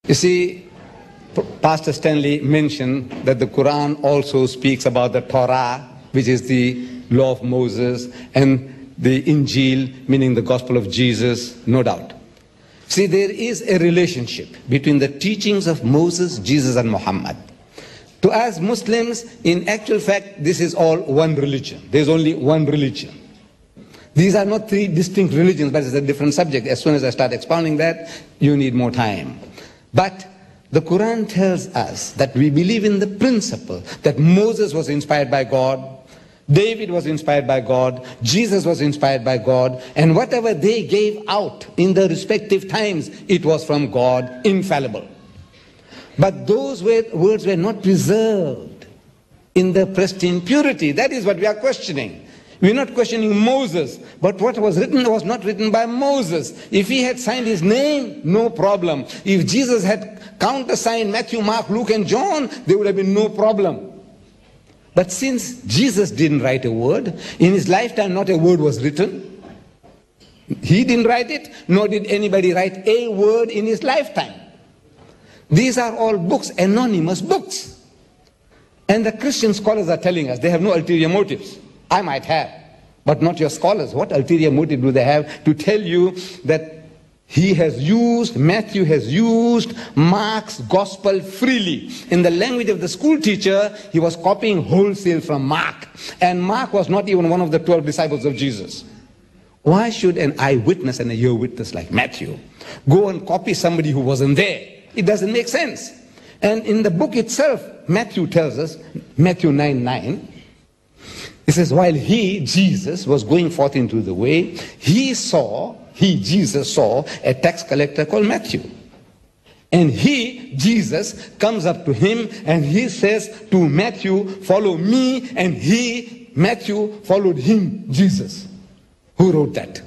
You see, Pastor Stanley mentioned that the Quran also speaks about the Torah, which is the law of Moses, and the Injil, meaning the gospel of Jesus, no doubt. See, there is a relationship between the teachings of Moses, Jesus, and Muhammad. To us Muslims, in actual fact, this is all one religion. There's only one religion. These are not three distinct religions, but it's a different subject. As soon as I start expounding that, you need more time. But the Quran tells us that we believe in the principle that Moses was inspired by God, David was inspired by God, Jesus was inspired by God, and whatever they gave out in the respective times, it was from God, infallible. But those words were not preserved in the pristine purity. That is what we are questioning. We're not questioning Moses, but what was written was not written by Moses. If he had signed his name, no problem. If Jesus had countersigned Matthew, Mark, Luke, and John, there would have been no problem. But since Jesus didn't write a word, in his lifetime not a word was written. He didn't write it, nor did anybody write a word in his lifetime. These are all books, anonymous books. And the Christian scholars are telling us they have no ulterior motives. I might have, but not your scholars. What ulterior motive do they have to tell you that Matthew has used Mark's gospel freely? In the language of the school teacher, he was copying wholesale from Mark. And Mark was not even one of the 12 disciples of Jesus. Why should an eyewitness and a ear witness like Matthew go and copy somebody who wasn't there? It doesn't make sense. And in the book itself, Matthew tells us, Matthew 9:9, it says, while he, Jesus, was going forth into the way, Jesus, saw a tax collector called Matthew. And Jesus, comes up to him and he says to Matthew, follow me. And Matthew, followed him, Jesus. Who wrote that?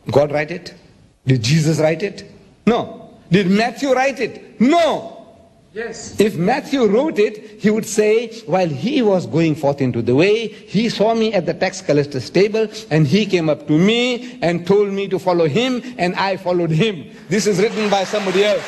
God write it? Did Jesus write it? No. Did Matthew write it? No. Yes. If Matthew wrote it, he would say, while he was going forth into the way, he saw me at the tax collector's table, and he came up to me and told me to follow him, and I followed him. This is written by somebody else.